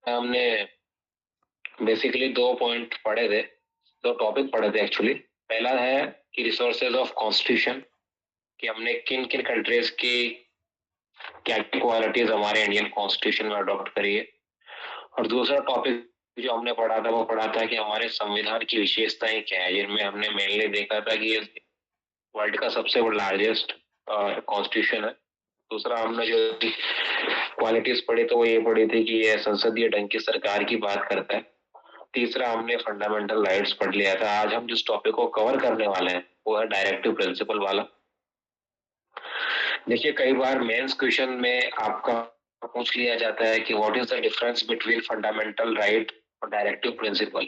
हमने बेसिकली दो पॉइंट पढ़े थे, दो टॉपिक पढ़े थे एक्चुअली। पहला है कि रिसोर्सेज ऑफ कॉन्स्टिट्यूशन, कि हमने किन किन कंट्रीज की क्या क्या क्वालिटीज हमारे इंडियन कॉन्स्टिट्यूशन में अडॉप्ट करी है। और दूसरा टॉपिक जो हमने पढ़ा था वो पढ़ा था कि हमारे संविधान की विशेषताएं क्या है, जिनमें हमने मेनली देखा था कि वर्ल्ड का सबसे लार्जेस्ट कॉन्स्टिट्यूशन है। दूसरा हमने जो क्वालिटीज पढ़ी तो वो ये पढ़ी थी कि ये संसदीय ढंग की सरकार की बात करता है। तीसरा हमने फंडामेंटल राइट्स पढ़ लिया था। आज हम जिस टॉपिक को कवर करने वाले हैं वो है डायरेक्टिव प्रिंसिपल वाला। देखिए, कई बार मेंस क्वेश्चन में आपका पूछ लिया जाता है कि what is the difference between fundamental right और डायरेक्टिव प्रिंसिपल।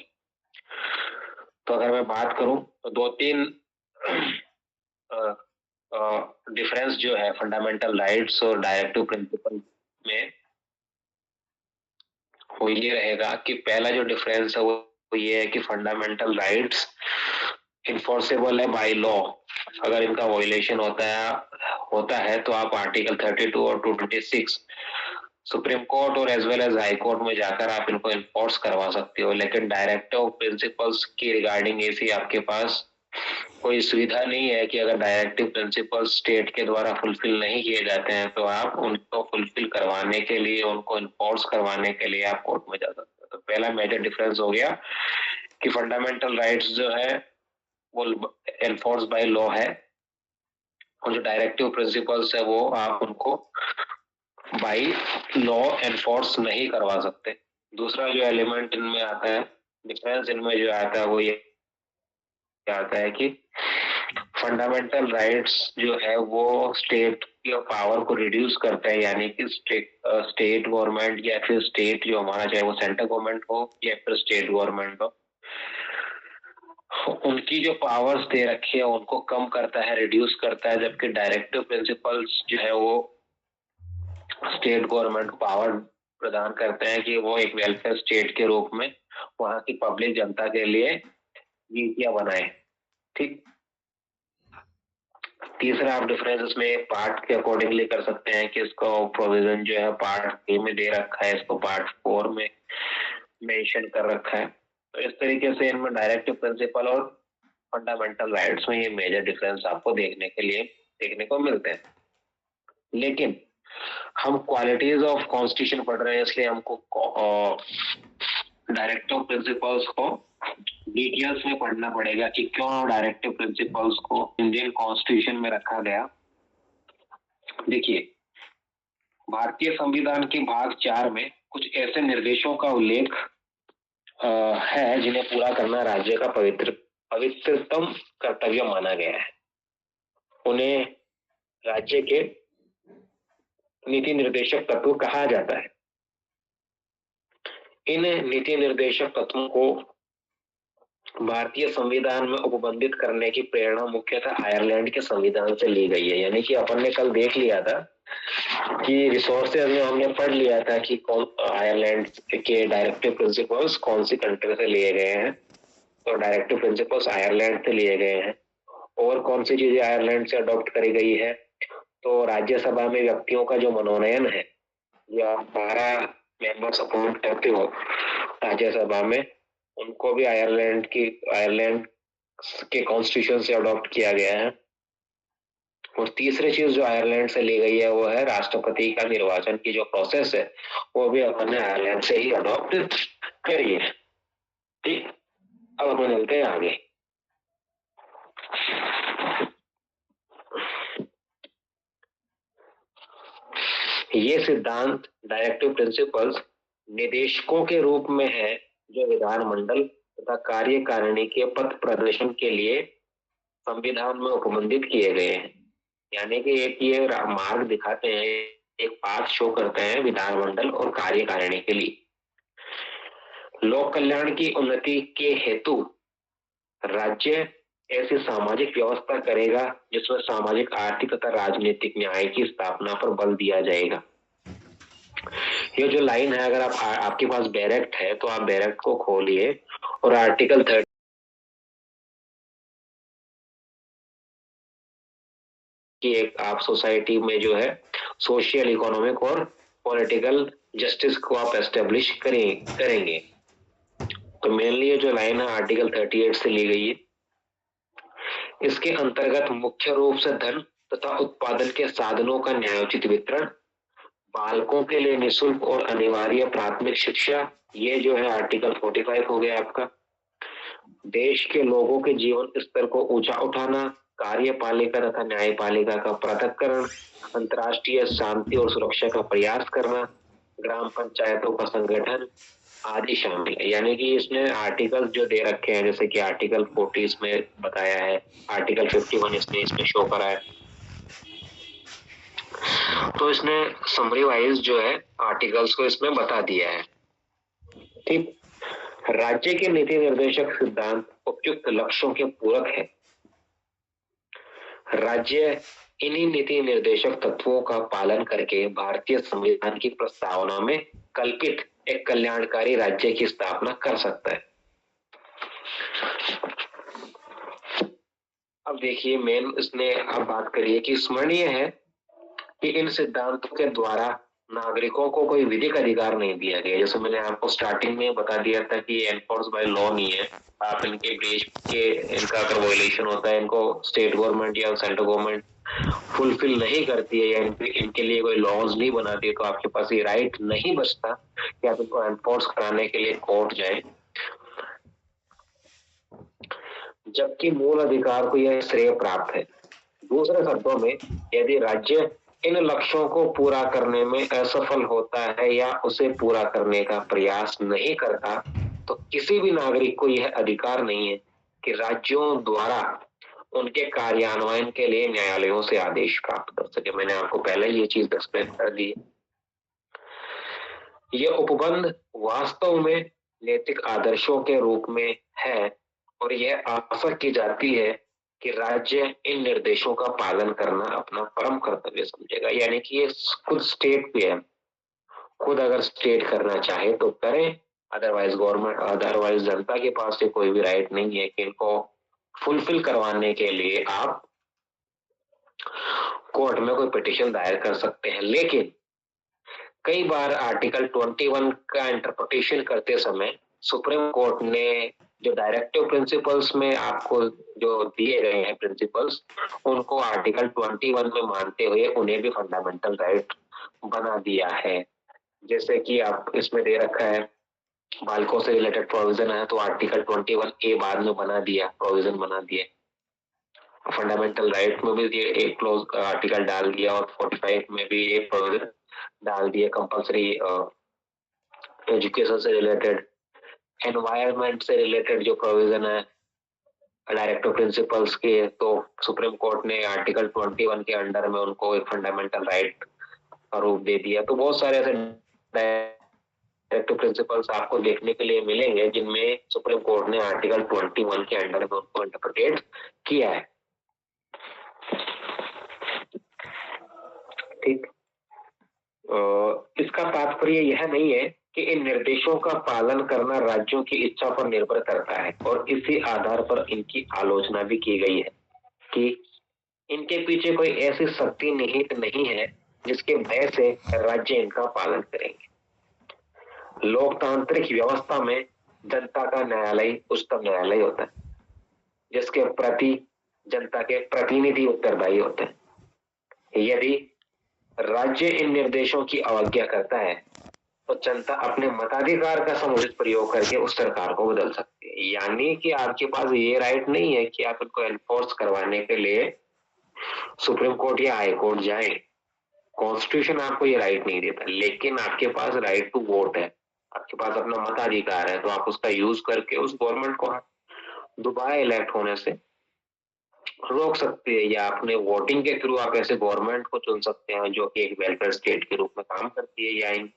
तो अगर मैं बात करूं तो दो तीन डिफरेंस जो है फंडामेंटल राइट्स और डायरेक्टिव प्रिंसिपल में वो ये रहेगा कि पहला जो डिफरेंस है वो ये है कि फंडामेंटल राइट्स इन्फोर्सेबल है बाय लॉ। अगर इनका वायलेशन होता है तो आप आर्टिकल 32 और 226 सुप्रीम कोर्ट और as well as high court में जाकर आप इनको इन्फोर्स करवा सकते हो। लेकिन डायरेक्टिव प्रिंसिपल्स की रिगार्डिंग ऐसी आपके पास कोई सुविधा नहीं है कि अगर डायरेक्टिव प्रिंसिपल स्टेट के द्वारा फुलफिल नहीं किए जाते हैं तो आप उनको फुलफिल करवाने के लिए, उनको इन्फोर्स करवाने के लिए आप कोर्ट में जा सकते हो। तो पहला मेजर डिफरेंस हो गया कि फंडामेंटल राइट्स जो है वो एनफोर्स बाय लॉ है, और जो डायरेक्टिव प्रिंसिपल्स है वो आप उनको बाय लॉ एनफोर्स नहीं करवा सकते। दूसरा जो एलिमेंट इनमें आता है, डिफरेंस इनमें जो आता है वो ये आता है कि फंडामेंटल राइट्स जो है वो स्टेट की पावर को रिड्यूस करता है। यानी कि स्टेट गवर्नमेंट या फिर स्टेट जो हमारा, चाहे वो सेंट्रल गवर्नमेंट हो या फिर स्टेट गवर्नमेंट हो, उनकी जो पावर्स दे रखी है उनको कम करता है, रिड्यूस करता है। जबकि डायरेक्टिव प्रिंसिपल्स जो है वो स्टेट गवर्नमेंट को पावर प्रदान करते हैं कि वो एक वेलफेयर स्टेट के रूप में वहां की पब्लिक जनता के लिए नीतियां बनाए। ठीक। तीसरा आप डिफरेंस इसमें पार्ट के अकॉर्डिंगली कर सकते हैं कि इसको प्रोविजन जो है पार्ट ए में दे रखा है, इसको पार्ट 4 में मेंशन कर रखा है। तो इस तरीके से इनमें डायरेक्टिव प्रिंसिपल और फंडामेंटल राइट्स में ये मेजर डिफरेंस आपको देखने को मिलते हैं। लेकिन हम क्वालिटीज ऑफ कॉन्स्टिट्यूशन पढ़ रहे हैं, इसलिए हमको डायरेक्टिव प्रिंसिपल्स को डिटेल्स में पढ़ना पड़ेगा कि क्यों डायरेक्टिव प्रिंसिपल्स को इंडियन कॉन्स्टिट्यूशन में रखा गया। देखिए, भारतीय संविधान के भाग 4 में कुछ ऐसे निर्देशों का उल्लेख है जिन्हें पूरा करना राज्य का पवित्रतम कर्तव्य माना गया है। उन्हें राज्य के नीति निर्देशक तत्व कहा जाता है। इन नीति निर्देशक तत्वों को भारतीय संविधान में उपबंधित करने की प्रेरणा मुख्यतः आयरलैंड के संविधान से ली गई है। यानी कि अपन ने कल देख लिया था कि रिसोर्सेज में हमने पढ़ लिया था कि कौन आयरलैंड के डायरेक्टिव प्रिंसिपल्स कौन सी कंट्री से लिए गए हैं। तो डायरेक्टिव प्रिंसिपल्स आयरलैंड से लिए गए हैं। और कौन सी चीजें आयरलैंड से अडॉप्ट करी गई है, तो राज्यसभा में व्यक्तियों का जो मनोनयन है या 12 मेंबर्स अपॉइंट करते हो राज्यसभा में, उनको भी आयरलैंड के कॉन्स्टिट्यूशन से अडॉप्ट किया गया है। और तीसरी चीज जो आयरलैंड से ली गई है वो है राष्ट्रपति का निर्वाचन की जो प्रोसेस है वो भी अपन ने आयरलैंड से ही अडॉप्ट करी है। ठीक। अब अपन चलते हैं आगे। ये सिद्धांत डायरेक्टिव प्रिंसिपल्स निदेशकों के रूप में है जो विधानमंडल तथा कार्यकारिणी के पथ प्रदर्शन के लिए संविधान में उपबंधित किए गए हैं। यानी कि एक ये मार्ग दिखाते हैं, एक पाथ शो करते हैं विधानमंडल और कार्यकारिणी के लिए। लोक कल्याण की उन्नति के हेतु राज्य ऐसी सामाजिक व्यवस्था करेगा जिसमें सामाजिक, आर्थिक तथा राजनीतिक न्याय की स्थापना पर बल दिया जाएगा। ये जो लाइन है, अगर आपके पास बैरेक्ट है तो आप बैरेक्ट को खोलिए और आर्टिकल 30 की एक आप सोसाइटी में जो है सोशियल, इकोनॉमिक और पॉलिटिकल जस्टिस को आप एस्टेब्लिश करेंगे। तो मेनली ये जो लाइन है आर्टिकल 38 से ली गई है। इसके अंतर्गत मुख्य रूप से धन तथा उत्पादन के साधनों का न्यायोचित वितरण, बालकों के लिए निःशुल्क और अनिवार्य प्राथमिक शिक्षा, ये जो है आर्टिकल 45 हो गया आपका। देश के लोगों के जीवन स्तर को ऊंचा उठाना, कार्यपालिका तथा न्यायपालिका का पृथक्करण, अंतर्राष्ट्रीय शांति और सुरक्षा का प्रयास करना, ग्राम पंचायतों का संगठन आदि शामिल है। यानी कि इसमें आर्टिकल जो दे रखे हैं, जैसे कि आर्टिकल 40 इसमें बताया है, आर्टिकल 51 इसमें शो करा है। तो इसने समरी वाइज जो है आर्टिकल्स को इसमें बता दिया है। ठीक। राज्य के नीति निर्देशक सिद्धांत उपयुक्त लक्ष्यों के पूरक है। राज्य इन्हीं नीति निर्देशक तत्वों का पालन करके भारतीय संविधान की प्रस्तावना में कल्पित एक कल्याणकारी राज्य की स्थापना कर सकता है। अब देखिए मेन इसने अब बात करी है कि स्मरणीय है कि इन सिद्धांतों के द्वारा नागरिकों को कोई विधिक अधिकार नहीं दिया गया। जैसे मैंने आपको स्टार्टिंग में बता दिया था कि एनफोर्स बाय लॉ नहीं है। आप इनके ब्रीच के इनका अगर वायलेशन होता है, इनको स्टेट गवर्नमेंट या सेंट्रल गवर्नमेंट फुलफिल नहीं करती है या इनके लिए कोई लॉज नहीं बनाती है, तो आपके पास ये राइट नहीं बचता कि आप इनको एनफोर्स कराने के लिए कोर्ट जाए। जबकि मूल अधिकार को यह श्रेय प्राप्त है। दूसरे शब्दों में, यदि राज्य इन लक्ष्यों को पूरा करने में असफल होता है या उसे पूरा करने का प्रयास नहीं करता, तो किसी भी नागरिक को यह अधिकार नहीं है कि राज्यों द्वारा उनके कार्यान्वयन के लिए न्यायालयों से आदेश प्राप्त कर सके। मैंने आपको पहले ये चीज एक्सप्लेन कर दी। यह उपबंध वास्तव में नैतिक आदर्शों के रूप में है और यह आशा की जाती है कि राज्य इन निर्देशों का पालन करना अपना परम कर्तव्य समझेगा। यानी कि ये खुद स्टेट पे है, खुद अगर स्टेट करना चाहे तो करें, अदरवाइज जनता के पास से कोई भी राइट नहीं है कि इनको फुलफिल करवाने के लिए आप कोर्ट में कोई पिटीशन दायर कर सकते हैं। लेकिन कई बार आर्टिकल 21 का इंटरप्रिटेशन करते समय सुप्रीम कोर्ट ने जो डायरेक्टिव प्रिंसिपल्स में आपको जो दिए गए हैं प्रिंसिपल्स, उनको आर्टिकल 21 में मानते हुए उन्हें भी फंडामेंटल राइट बना दिया है। जैसे कि आप इसमें दे रखा है बालकों से रिलेटेड प्रोविजन है, तो आर्टिकल 21A बाद में बना दिया, प्रोविजन बना दिया। फंडामेंटल राइट में भी ये एक क्लोज आर्टिकल डाल दिया और 45 में भी एक प्रोविजन डाल दिया कंपल्सरी एजुकेशन से रिलेटेड। एनवायरमेंट से रिलेटेड जो प्रोविजन है डायरेक्टिव प्रिंसिपल्स के, तो सुप्रीम कोर्ट ने आर्टिकल 21 के अंडर में उनको एक फंडामेंटल राइट का रूप दे दिया। तो बहुत सारे ऐसे डायरेक्टिव प्रिंसिपल्स आपको देखने के लिए मिलेंगे जिनमें सुप्रीम कोर्ट ने आर्टिकल 21 के अंडर में उनको इंटरप्रेट किया है। ठीक। इसका तात्पर्य यह नहीं है कि इन निर्देशों का पालन करना राज्यों की इच्छा पर निर्भर करता है और इसी आधार पर इनकी आलोचना भी की गई है कि इनके पीछे कोई ऐसी शक्ति निहित नहीं है जिसके भय से राज्य इनका पालन करेंगे। लोकतांत्रिक व्यवस्था में जनता का न्यायालय उच्चतम न्यायालय होता है, जिसके प्रति जनता के प्रतिनिधि उत्तरदायी होते हैं। यदि राज्य इन निर्देशों की अवज्ञा करता है तो जनता अपने मताधिकार का समुचित प्रयोग करके उस सरकार को बदल सकती है। यानी कि आपके पास ये राइट नहीं है कि आप इनको एनफोर्स करवाने के लिए सुप्रीम कोर्ट या हाई कोर्ट जाए। कॉन्स्टिट्यूशन आपको ये राइट नहीं देता, लेकिन आपके पास राइट टू वोट है, आपके पास अपना मताधिकार है, तो आप उसका यूज करके उस गवर्नमेंट को दोबारा इलेक्ट होने से रोक सकते हैं, या अपने वोटिंग के थ्रू आप ऐसे गवर्नमेंट को चुन सकते हैं जो कि एक वेलफेयर स्टेट के रूप में काम करती है या इन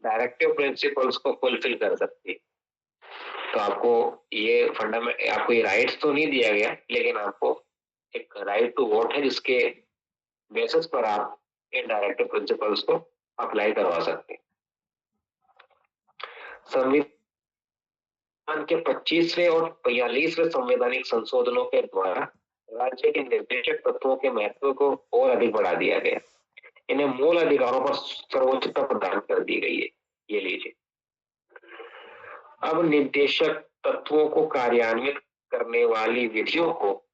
डायरेक्टिव प्रिंसिपल्स को फुलफिल कर सकती है। तो आपको ये राइट्स तो नहीं दिया गया, लेकिन आपको एक राइट टू वोट है जिसके बेसिस पर आप इन डायरेक्टिव प्रिंसिपल्स को अप्लाई करवा सकते हैं। संविधान के 25वें और 42वें संवैधानिक संशोधनों के द्वारा राज्य के निर्देशक तत्वों के महत्व को और अधिक बढ़ा दिया गया। इन्हें मूल अधिकारों पर सर्वोच्चता प्रदान कर दी गई है। ये लीजिए। अब निर्देशक तत्वों को कार्यान्वित करने वाली विधियों को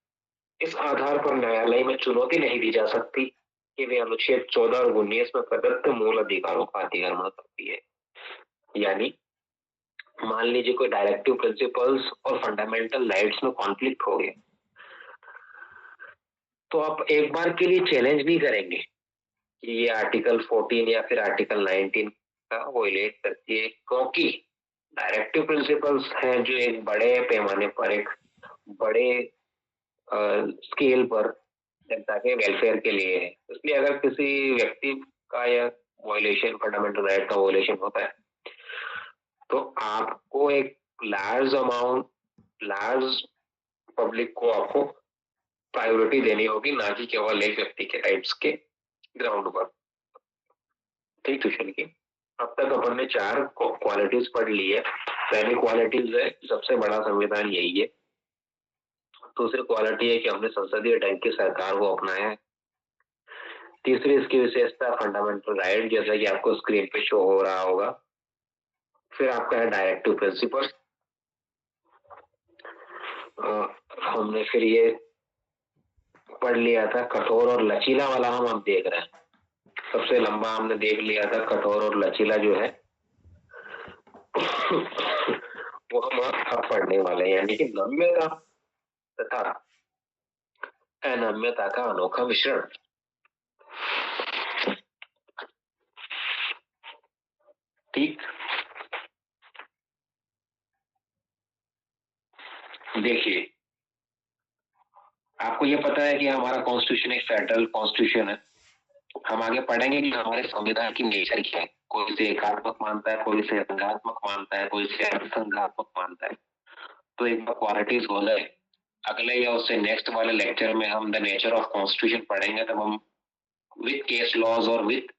इस आधार पर न्यायालय में चुनौती नहीं दी जा सकती कि वे अनुच्छेद 14 और 19 में प्रदत्त मूल अधिकारों का अतिक्रमण करती है। यानी मान लीजिए कोई डायरेक्टिव प्रिंसिपल्स और फंडामेंटल राइट्स में कॉन्फ्लिक्ट हो गए, तो आप एक बार के लिए चैलेंज नहीं करेंगे कि ये आर्टिकल 14 या फिर आर्टिकल 19 का वोलेट करती है, क्योंकि डायरेक्टिव प्रिंसिपल्स हैं जो एक बड़े पैमाने पर, एक बड़े स्केल पर जनता के वेलफेयर के लिए है। इसलिए अगर किसी व्यक्ति का या वॉयलेशन, फंडामेंटल राइट का वॉयलेशन होता है, तो आपको एक लार्ज पब्लिक को आपको प्रायोरिटी देनी होगी, ना कि केवल एक व्यक्ति के राइट्स के ग्राउंड पर। ठीक क्वेश्चन की। अब तक अपन ने 4 क्वालिटीज पढ़ ली है। पहली क्वालिटीज है सबसे बड़ा संविधान यही है। दूसरी क्वालिटी है कि हमने संसदीय ढंग की सरकार को अपनाया है। तीसरी इसकी विशेषता फंडामेंटल राइट, जैसा कि आपको स्क्रीन पे शो हो रहा होगा। फिर आपका है डायरेक्टिव प्रिंसिपल। हमने फिर ये पढ़ लिया था कठोर और लचीला वाला, हम अब देख रहे हैं। सबसे लंबा हमने देख लिया था कठोर और लचीला जो है वो हम अब पढ़ने वाले हैं, यानी कि नम्यता तथा अनम्यता का अनोखा मिश्रण। ठीक, देखिए आपको ये पता है कि हमारा कॉन्स्टिट्यूशन एक फेडरल कॉन्स्टिट्यूशन है। हम आगे पढ़ेंगे कि हमारे संविधान की नेचर क्या है। कोई इसे एकात्मक मानता है, कोई इसे संघात्मक मानता है, कोई इसे अर्धसंघात्मक मानता है। तो एक बार क्वालिटीज हो जाए, अगले या उससे नेक्स्ट वाले लेक्चर में हम द नेचर ऑफ कॉन्स्टिट्यूशन पढ़ेंगे, तब हम विद केस लॉज और विद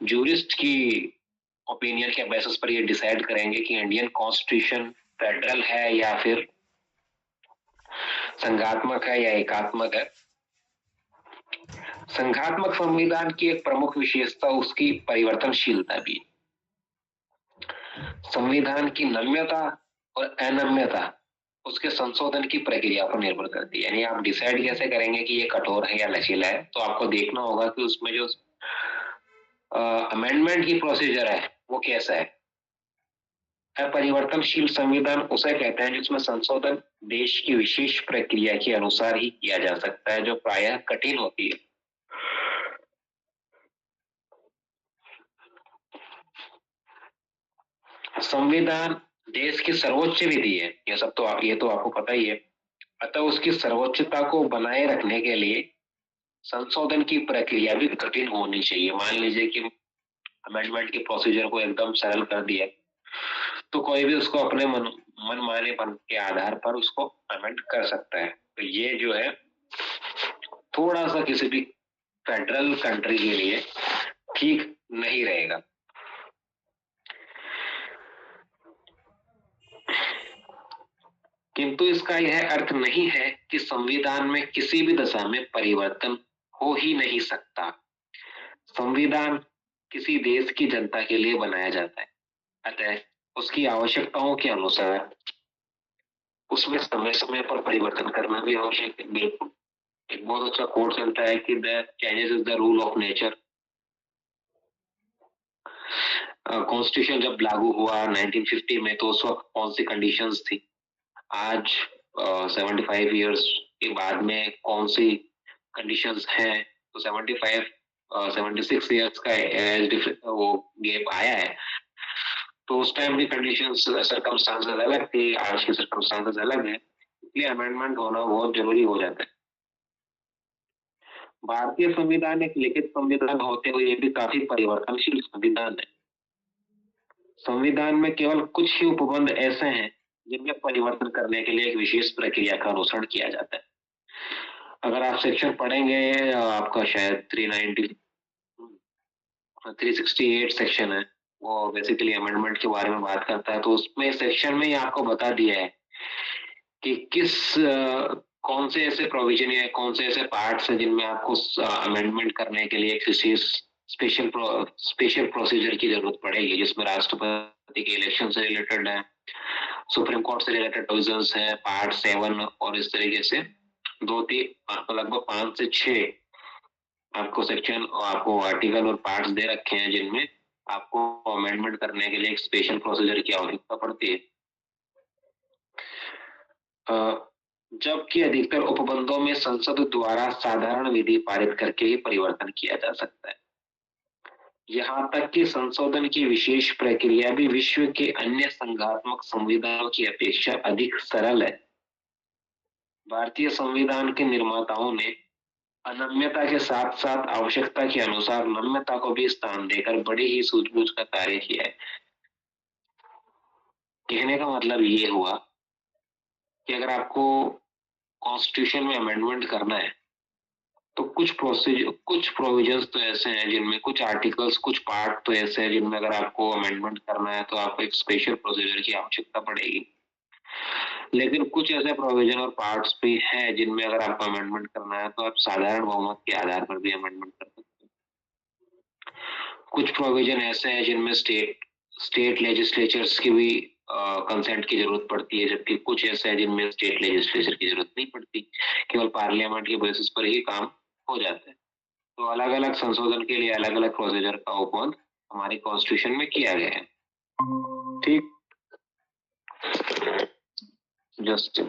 जूरिस्ट की ओपिनियन के बेसिस पर ये डिसाइड करेंगे कि इंडियन कॉन्स्टिट्यूशन फेडरल है या फिर संघात्मक है या एकात्मक है। संघात्मक संविधान की एक प्रमुख विशेषता उसकी परिवर्तनशीलता भी है। संविधान की नम्यता और अनम्यता उसके संशोधन की प्रक्रिया पर निर्भर करती है। यानी आप डिसाइड कैसे करेंगे कि ये कठोर है या लचीला है, तो आपको देखना होगा कि उसमें जो अमेंडमेंट की प्रोसीजर है वो कैसा है। अपरिवर्तनशील संविधान उसे कहते हैं जिसमें संशोधन देश की विशेष प्रक्रिया के अनुसार ही किया जा सकता है, जो प्रायः कठिन होती है। संविधान देश की सर्वोच्च विधि है, ये तो आपको पता ही है। अतः उसकी सर्वोच्चता को बनाए रखने के लिए संशोधन की प्रक्रिया भी कठिन होनी चाहिए। मान लीजिए कि अमेंडमेंट की प्रोसीजर को एकदम सरल कर दिया, तो कोई भी उसको अपने मन मानेपन के आधार पर उसको अमेंड कर सकता है। तो ये जो है थोड़ा सा किसी भी फेडरल कंट्री के लिए ठीक नहीं रहेगा। किंतु इसका यह अर्थ नहीं है कि संविधान में किसी भी दशा में परिवर्तन हो ही नहीं सकता। संविधान किसी देश की जनता के लिए बनाया जाता है, अतः उसकी आवश्यकताओं के अनुसार उसमें समय समय पर परिवर्तन करना भी आवश्यक है। बिल्कुल, एक बहुत अच्छा कोट चलता है कि the changes is the rule of nature. Constitution जब लागू हुआ 1950 में, तो उस वक्त कौन सी कंडीशंस थी, आज 75 इयर्स के बाद में कौन सी कंडीशंस हैं। तो 76 इयर्स का एज वो गैप आया है। तो उस टाइम की कंडीशंस, सर्कमस्टांसेस अलग थे, आज के सर्कमस्टांसेस अलग है, इसलिए अमेंडमेंट होना बहुत जरूरी हो जाता है। भारतीय संविधान एक लिखित संविधान होते हुए ये भी काफी परिवर्तनशील संविधान है। संविधान में केवल कुछ ही उपबंध ऐसे हैं जिनमें परिवर्तन करने के लिए एक विशेष प्रक्रिया का अनुसरण किया जाता है। अगर आप सेक्शन पढ़ेंगे, आपका शायद 368 सेक्शन है, वो बेसिकली अमेंडमेंट के बारे में बात करता है। तो उसमें सेक्शन में ही आपको बता दिया है कि कौन से ऐसे प्रोविजन या कौन से ऐसे पार्ट्स हैं जिनमें आपको अमेंडमेंट करने के लिए एक विशेष स्पेशल प्रोसीजर की जरूरत पड़ेगी, जिसमें राष्ट्रपति के इलेक्शन से रिलेटेड है, सुप्रीम कोर्ट से रिलेटेड प्रोविजंस है, पार्ट 7 और इस तरीके से दो तीन लगभग 5 से 6 आपको सेक्शन, आपको आर्टिकल और पार्ट्स दे रखे हैं, जिनमें आपको अमेंडमेंट करने के लिए एक स्पेशल प्रोसीजर की आवश्यकता पड़ती है। जबकि अधिकतर उपबंधों में संसद द्वारा साधारण विधि पारित करके ही परिवर्तन किया जा सकता है। यहाँ तक कि संशोधन की विशेष प्रक्रिया भी विश्व के अन्य संघात्मक संविधानों की अपेक्षा अधिक सरल है। भारतीय संविधान के निर्माताओं ने अनम्यता के साथ साथ आवश्यकता के अनुसार नम्यता को भी स्थान देकर बड़े ही सूझबूझ का कार्य किया है। कहने का मतलब ये हुआ कि अगर आपको कॉन्स्टिट्यूशन में अमेंडमेंट करना है तो कुछ प्रोविजंस तो ऐसे हैं जिनमें, कुछ आर्टिकल्स, कुछ पार्ट तो ऐसे हैं जिनमें अगर आपको अमेंडमेंट करना है तो आपको एक स्पेशल प्रोसीजर की आवश्यकता पड़ेगी। लेकिन कुछ ऐसे प्रोविजन और पार्ट्स भी हैं जिनमें अगर आपको अमेंडमेंट करना है तो आप साधारण बहुमत के आधार पर भी अमेंडमेंट कर सकते हैं। कुछ प्रोविजन ऐसे हैं जिनमें स्टेट लेजिस्लेचर्स की भी कंसेंट की जरूरत पड़ती है, जबकि कुछ ऐसे हैं जिनमें स्टेट लेजिस्लेचर की जरूरत नहीं पड़ती, केवल पार्लियामेंट के बेसिस पर ही काम हो जाता है। तो अलग अलग संशोधन के लिए अलग अलग प्रोसीजर का उपबंध हमारे कॉन्स्टिट्यूशन में किया गया है। ठीक, जस्ट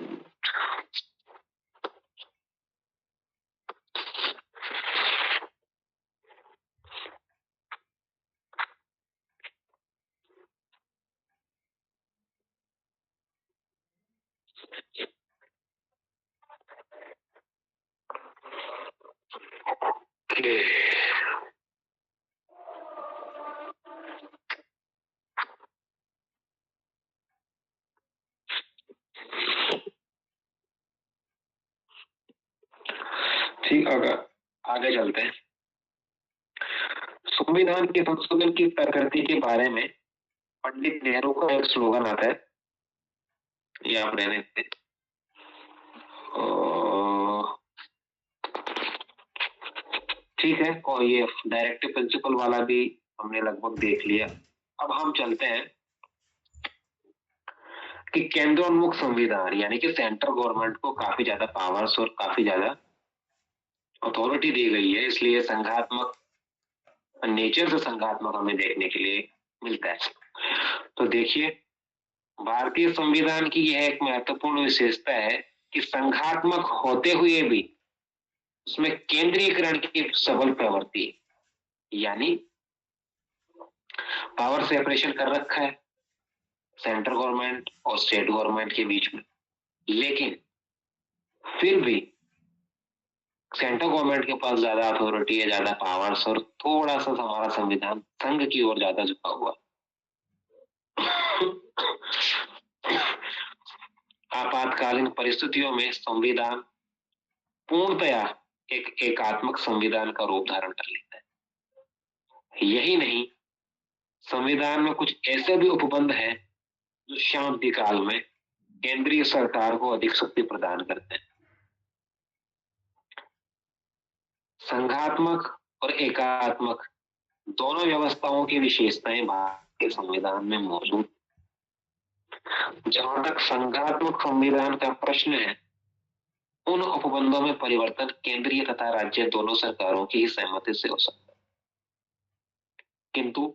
ठीक, अगर आगे चलते हैं। संविधान के संशोधन की प्रकृति के बारे में पंडित नेहरू का एक स्लोगन आता है, ये आप रहने दें। ठीक है, और ये डायरेक्टिव प्रिंसिपल वाला भी हमने लगभग देख लिया। अब हम चलते हैं कि केंद्रोन्मुख संविधान, यानी कि सेंट्रल गवर्नमेंट को काफी ज्यादा पावर्स और काफी ज्यादा अथॉरिटी दी गई है, इसलिए संघात्मक नेचर से संघात्मक हमें देखने के लिए मिलता है। तो देखिए, भारतीय संविधान की यह एक महत्वपूर्ण विशेषता है कि संघात्मक होते हुए भी उसमें केंद्रीयकरण की सबल प्रवृत्ति है, यानी पावर सेपरेशन कर रखा है सेंट्रल गवर्नमेंट और स्टेट गवर्नमेंट के बीच में। लेकिन फिर भी सेंट्रल गवर्नमेंट के पास ज्यादा अथॉरिटी है, ज्यादा पावर्स, और थोड़ा सा हमारा संविधान संघ की ओर ज्यादा झुका हुआ। आपातकालीन परिस्थितियों में संविधान पूर्णतया एक एकात्मक संविधान का रूप धारण कर लेता है। यही नहीं, संविधान में कुछ ऐसे भी उपबंध हैं जो शांति काल में केंद्रीय सरकार को अधिक शक्ति प्रदान करते हैं। संघात्मक और एकात्मक दोनों व्यवस्थाओं की विशेषताएं भारतीय संविधान में मौजूद। जहां तक संघात्मक संविधान का प्रश्न है, उन उपबंधों में परिवर्तन केंद्रीय तथा राज्य दोनों सरकारों की ही सहमति से हो सकता है। किंतु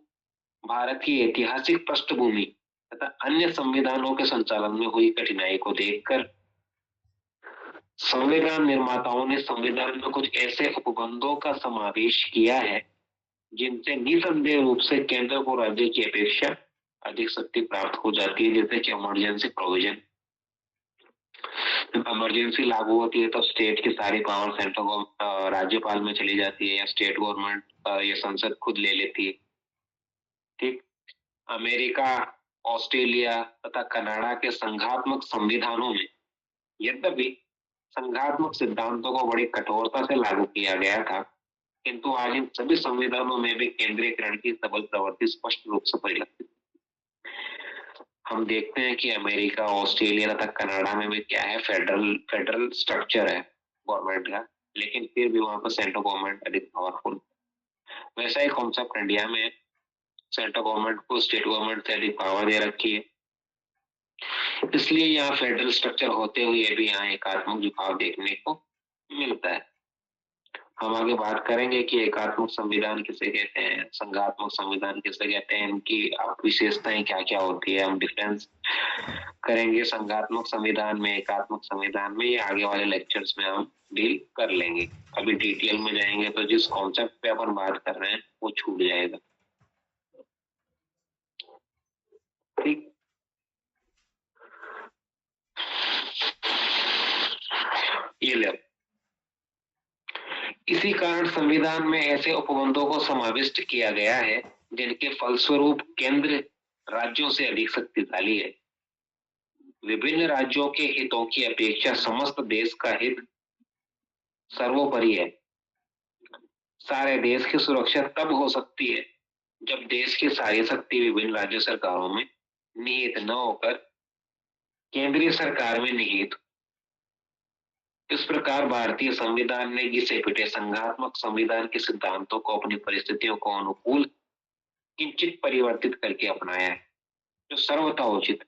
भारत की ऐतिहासिक पृष्ठभूमि तथा अन्य संविधानों के संचालन में हुई कठिनाई को देखकर संविधान निर्माताओं ने संविधान में कुछ ऐसे उपबंधों का समावेश किया है जिनसे निसंदेह रूप से केंद्र को राज्य की अपेक्षा अधिक शक्ति प्राप्त हो जाती है, जैसे कि इमरजेंसी प्रोविजन। जब इमरजेंसी लागू होती है तो स्टेट की सारी पावर सेंट्रल राज्यपाल में चली जाती है, या स्टेट गवर्नमेंट या संसद खुद ले लेती है। ठीक, अमेरिका, ऑस्ट्रेलिया तथा कनाडा के संघात्मक संविधानों में यद्यपि संघात्मक सिद्धांतों को बड़ी कठोरता से लागू किया गया था, किंतु आज इन सभी संविधानों में भी केंद्रीयकरण की सबल प्रवृत्ति स्पष्ट रूप से परिलक्षित। हम देखते हैं कि अमेरिका, ऑस्ट्रेलिया तथा कनाडा में भी क्या है, फेडरल स्ट्रक्चर है गवर्नमेंट का, लेकिन फिर भी वहां पर सेंट्रल गवर्नमेंट अधिक पावरफुल। वैसा ही कॉन्सेप्ट इंडिया में सेंट्रल गवर्नमेंट को स्टेट गवर्नमेंट से अधिक पावर दे रखी है, इसलिए यहाँ फेडरल स्ट्रक्चर होते हुए भी यहाँ एकात्मक झुकाव देखने को मिलता है। हम आगे बात करेंगे कि एकात्मक संविधान किसे कहते हैं, संघात्मक संविधान किसे कहते हैं, इनकी विशेषताएं क्या क्या होती है, हम डिफरेंस करेंगे संघात्मक संविधान में, एकात्मक संविधान में। ये आगे वाले लेक्चर्स में हम डील कर लेंगे। अभी डिटेल में जाएंगे तो जिस कॉन्सेप्ट पे अपन बात कर रहे हैं वो छूट जाएगा। ठीक, ये ले। इसी कारण संविधान में ऐसे उपबंधों को समाविष्ट किया गया है जिनके फलस्वरूप केंद्र राज्यों से अधिक शक्तिशाली है। विभिन्न राज्यों के हितों की अपेक्षा समस्त देश का हित सर्वोपरि है। सारे देश की सुरक्षा तब हो सकती है जब देश की सारी शक्ति विभिन्न राज्य सरकारों में निहित न होकर केंद्रीय सरकार में निहित। इस प्रकार भारतीय संविधान ने घिसे पिटे संघात्मक संविधान के सिद्धांतों को अपनी परिस्थितियों को अनुकूल किंचित परिवर्तित करके अपनाया है, जो सर्वथा उचित।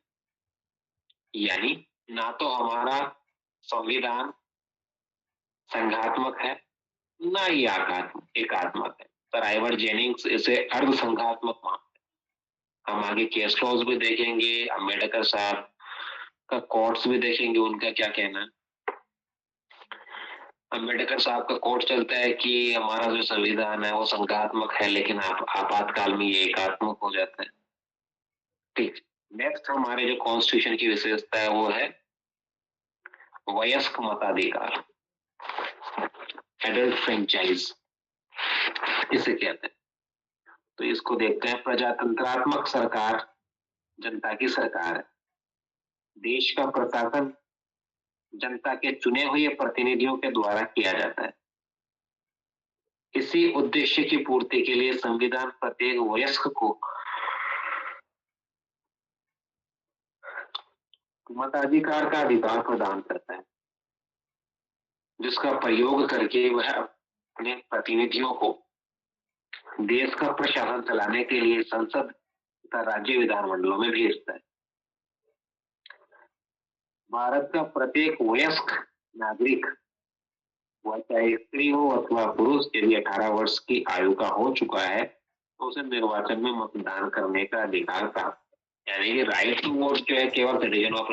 यानी ना तो हमारा संविधान संघात्मक है, ना ही एकात्मक है। सर आइवर जेनिंग्स इसे अर्ध संघात्मक मानते हैं। हम आगे केस लॉज भी देखेंगे, अम्बेडकर साहब का कोर्ट्स भी देखेंगे, उनका क्या कहना है। अम्बेडकर साहब का कोर्ट चलता है कि हमारा जो संविधान है वो संघात्मक है, लेकिन आपातकाल में ये एकात्मक हो जाता है। ठीक, नेक्स्ट हमारे जो कॉन्स्टिट्यूशन की विशेषता है वो है वयस्क मताधिकार, एडल्ट फ्रेंचाइज इसे कहते हैं। तो इसको देखते हैं। प्रजातंत्रात्मक सरकार जनता की सरकार है। देश का प्रशासन जनता के चुने हुए प्रतिनिधियों के द्वारा किया जाता है। इसी उद्देश्य की पूर्ति के लिए संविधान प्रत्येक वयस्क को मताधिकार का अधिकार प्रदान करता है, जिसका प्रयोग करके वह अपने प्रतिनिधियों को देश का प्रशासन चलाने के लिए संसद तथा राज्य विधानमंडलों में भेजता है। भारत का प्रत्येक वयस्क नागरिक, वह चाहे स्त्री हो अथवा पुरुष, यदि 18 वर्ष की आयु का हो चुका है तो उसे निर्वाचन में मतदान करने का अधिकार प्राप्त है। यानी कि राइट टू वोट जो है केवल सिटीजन ऑफ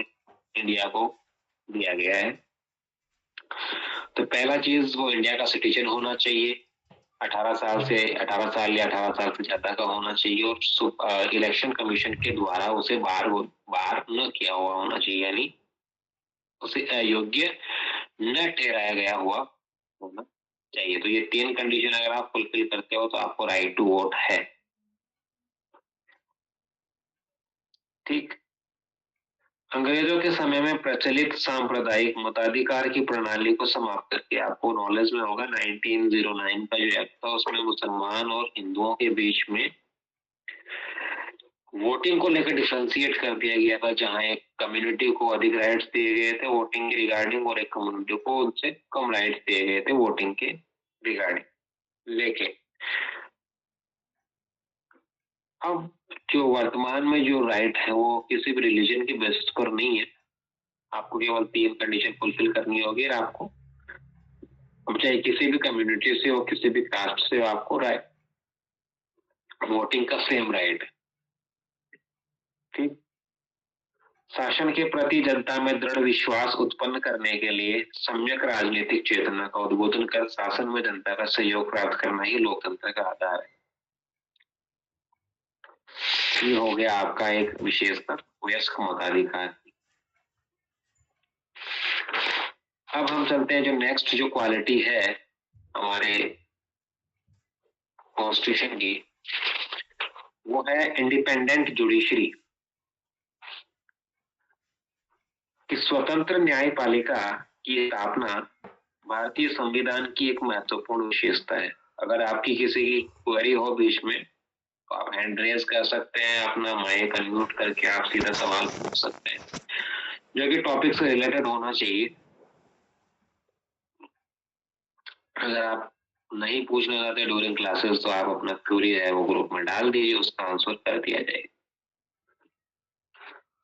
इंडिया को दिया गया है। तो पहला चीज वो इंडिया का सिटीजन होना चाहिए, 18 साल या 18 साल से ज्यादा का होना चाहिए, और इलेक्शन कमीशन के द्वारा उसे बाहर न किया हुआ होना चाहिए, यानी उसे अयोग्य न ठहराया गया हुआ होना चाहिए। तो ये 3 कंडीशन अगर आप फुलफिल करते हो तो आपको राइट टू वोट है। ठीक, अंग्रेजों के समय में प्रचलित सांप्रदायिक मताधिकार की प्रणाली को समाप्त करके, आपको नॉलेज में होगा 1909 का जो एक्ट था उसमें मुसलमान और हिंदुओं के बीच में वोटिंग को लेकर डिफरेंशिएट कर दिया गया था, जहां एक कम्युनिटी को अधिक राइट्स दिए गए थे वोटिंग के रिगार्डिंग और एक कम्युनिटी को उनसे कम राइट्स दिए गए थे वोटिंग के रिगार्डिंग। लेकिन अब जो वर्तमान में जो राइट है वो किसी भी रिलीजन के बेसिस पर नहीं है। आपको केवल 3 कंडीशन फुलफिल करनी होगी और आपको, अब चाहे किसी भी कम्युनिटी से हो, किसी भी कास्ट से हो, आपको राइट वोटिंग का सेम राइट है। ठीक, शासन के प्रति जनता में दृढ़ विश्वास उत्पन्न करने के लिए सम्यक राजनीतिक चेतना का उद्बोधन कर शासन में जनता का सहयोग प्राप्त करना ही लोकतंत्र का आधार है। ये हो गया आपका एक विशेषता वयस्क मताधिकार। अब हम चलते हैं जो नेक्स्ट जो क्वालिटी है हमारे कॉन्स्टिट्यूशन की, वो है इंडिपेंडेंट जुडिशरी, कि स्वतंत्र न्यायपालिका की स्थापना भारतीय संविधान की एक महत्वपूर्ण विशेषता है। अगर आपकी किसी की क्वेरी हो बीच में तो आप हैंड रेज कर सकते हैं, अपना माइक अनम्यूट करके आप सीधा सवाल पूछ सकते हैं जो कि टॉपिक से रिलेटेड होना चाहिए। अगर आप नहीं पूछना चाहते ड्यूरिंग क्लासेस तो आप अपना क्वेरी है वो ग्रुप में डाल दीजिए, उसका आंसर कर दिया जाएगा।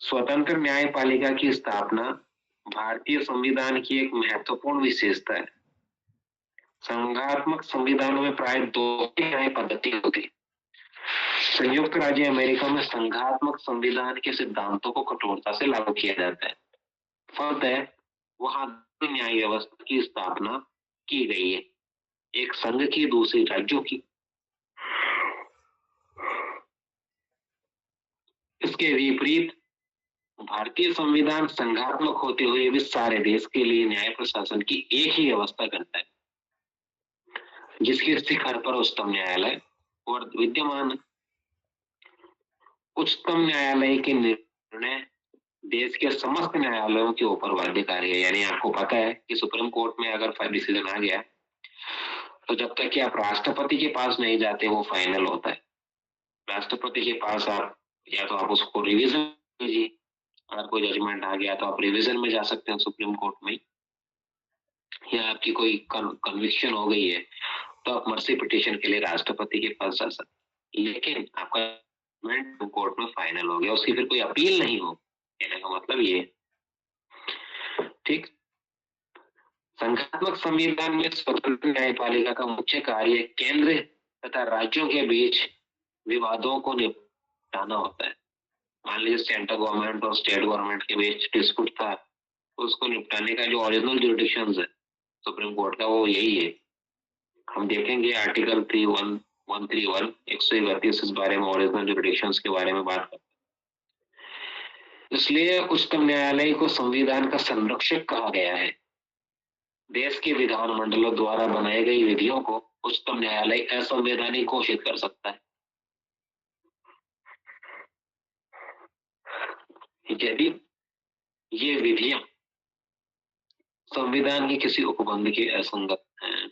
स्वतंत्र न्यायपालिका की स्थापना भारतीय संविधान की एक महत्वपूर्ण विशेषता है। संघात्मक संविधानों में प्राय दो न्याय पद्धति होती है। संयुक्त राज्य अमेरिका में संघात्मक संविधान के सिद्धांतों को कठोरता से लागू किया जाता है। फर्क है वहां न्याय व्यवस्था की स्थापना की गई है, एक संघ की दूसरी राज्यों की। इसके विपरीत भारतीय संविधान संघात्मक होते हुए भी सारे देश के लिए न्याय प्रशासन की एक ही व्यवस्था करता है, जिसके शिखर पर उच्चतम न्यायालय और विद्यमान। उच्चतम न्यायालय के निर्णय देश के समस्त न्यायालयों के ऊपर बाध्यकारी है। यानी आपको पता है कि सुप्रीम कोर्ट में अगर डिसीजन आ गया तो जब तक कि आप राष्ट्रपति के पास नहीं जाते वो फाइनल होता है। राष्ट्रपति के पास आप या तो आप उसको रिवीजन कीजिए, अगर कोई जजमेंट आ गया तो आप रिवीजन में जा सकते हैं सुप्रीम कोर्ट में, या आपकी कोई कन्विक्शन हो गई है तो आप मर्सी पिटीशन के लिए राष्ट्रपति के पास जा सकते। लेकिन आपका जजमेंट कोर्ट में फाइनल हो गया, उसकी फिर कोई अपील नहीं हो, कहने का मतलब ये। ठीक। संघात्मक संविधान में स्वतंत्र न्यायपालिका का मुख्य कार्य केंद्र तथा राज्यों के बीच विवादों को निपटाना होता है। मान लीजिए सेंट्रल गवर्नमेंट और स्टेट गवर्नमेंट के बीच डिस्प्यूट था, तो उसको निपटाने का जो ओरिजिनल जुरिडिक्शन है सुप्रीम कोर्ट का वो यही है। हम देखेंगे आर्टिकल 131 131 इस बारे में ओरिजिनल जुरिडिक्शंस के बारे में बात करते हैं। इसलिए उच्चतम न्यायालय को संविधान का संरक्षक कहा गया है। देश के विधानमंडलों द्वारा बनाई गई विधियों को उच्चतम न्यायालय असंवैधानिक घोषित कर सकता है यदि ये विधियां संविधान के किसी उपबंध के असंगत हैं।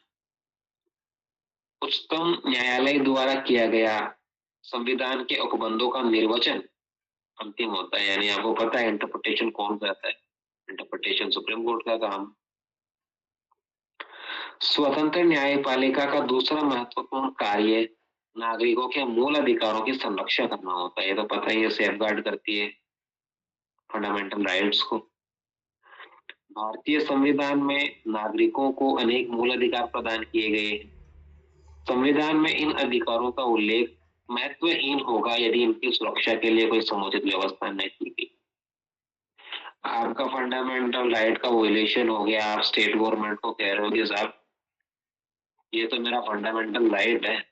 उच्चतम न्यायालय द्वारा किया गया संविधान के उपबंधों का निर्वचन अंतिम होता है। यानी आपको पता है इंटरप्रिटेशन कौन करता है? इंटरप्रिटेशन सुप्रीम कोर्ट का काम। स्वतंत्र न्यायपालिका का दूसरा महत्वपूर्ण कार्य नागरिकों के मूल अधिकारों की संरक्षा करना होता है। ये तो पता ही है, सेफगार्ड करती है फंडामेंटल राइट्स को। भारतीय संविधान में नागरिकों को अनेक मूल अधिकार प्रदान किए गए हैं। संविधान में इन अधिकारों का उल्लेख महत्वहीन होगा यदि इनकी सुरक्षा के लिए कोई समुचित व्यवस्था नहीं की गई। आपका फंडामेंटल राइट का वोलेशन हो गया, आप स्टेट गवर्नमेंट को कह रहे हो कि साहब ये तो मेरा फंडामेंटल राइट है,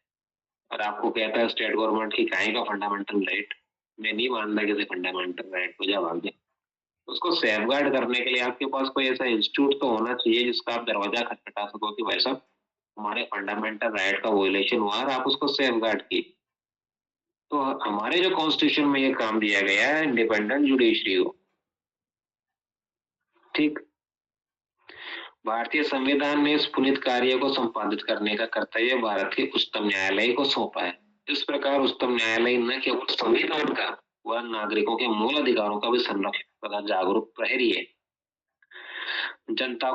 और आपको कहता है स्टेट गवर्नमेंट की काहे का फंडामेंटल राइट, मैं नहीं मानता किसी फंडामेंटल राइट को, जवाब दे। उसको सेफगार्ड करने के लिए आपके पास कोई ऐसा इंस्टीट्यूट तो होना चाहिए जिसका आप दरवाजा खटखटा सको कि भाई साहब हमारे फंडामेंटल राइट का वोलेशन हुआ और आप उसको सेफगार्ड की। तो हमारे जो कॉन्स्टिट्यूशन में ये काम दिया गया है इंडिपेंडेंट जुडिशरी को। ठीक। भारतीय संविधान ने इस पुनीत कार्य को संपादित करने का कर्तव्य भारत के उच्चतम न्यायालय को सौंपा है। इस प्रकार उच्चतम न्यायालय न केवल संविधान का व नागरिकों के मूल अधिकारों का भी संरक्षण तथा जागरूक प्रहरी है। जनता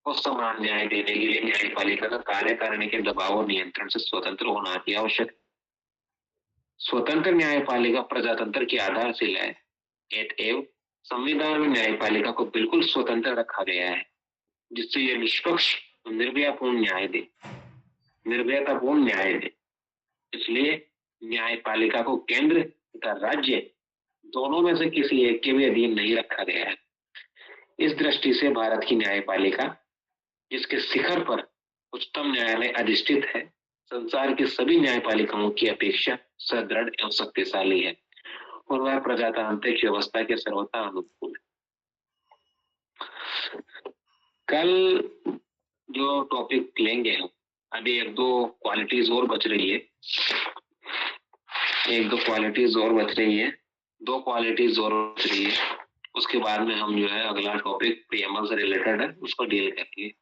को समान न्याय देने के लिए न्यायपालिका का कार्य करने के दबाव और नियंत्रण से स्वतंत्र होना अति आवश्यक। स्वतंत्र न्यायपालिका प्रजातंत्र की आधारशिला है। अतएव संविधान में न्यायपालिका को बिल्कुल स्वतंत्र रखा गया है, जिससे यह निष्पक्ष निर्भयतापूर्ण न्याय दे। इसलिए न्यायपालिका को केंद्र तथा राज्य दोनों में से किसी एक के भी अधीन नहीं रखा गया है। इस दृष्टि से भारत की न्यायपालिका, जिसके शिखर पर उच्चतम न्यायालय अधिष्ठित है, संसार की सभी न्यायपालिकाओं की अपेक्षा सुदृढ़ एवं शक्तिशाली है और वह प्रजातांत्रिक व्यवस्था के सर्वथा अनुकूल है। कल जो टॉपिक लेंगे हम, अभी एक दो क्वालिटीज और बच रही है, दो क्वालिटीज और बच रही है। उसके बाद में हम जो है अगला टॉपिक पीएमएल से रिलेटेड है उसको डील करेंगे।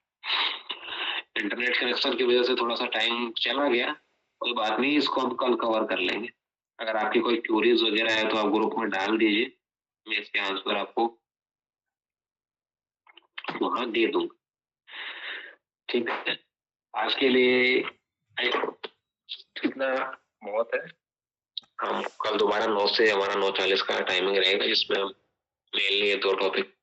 इंटरनेट कनेक्शन की वजह से थोड़ा सा टाइम चला गया, कोई बात नहीं, इसको हम कल कवर कर लेंगे। अगर आपकी कोई क्यूरीज वगैरह है तो आप ग्रुप में डाल दीजिए, मैं इसके आंसर आपको वहां दे दूंगा। ठीक है। आज के लिए इतना बहुत है। हम कल दोबारा 9 से हमारा 9:40 का टाइमिंग रहेगा, जिसमें हम मेनली ये 2 टॉपिक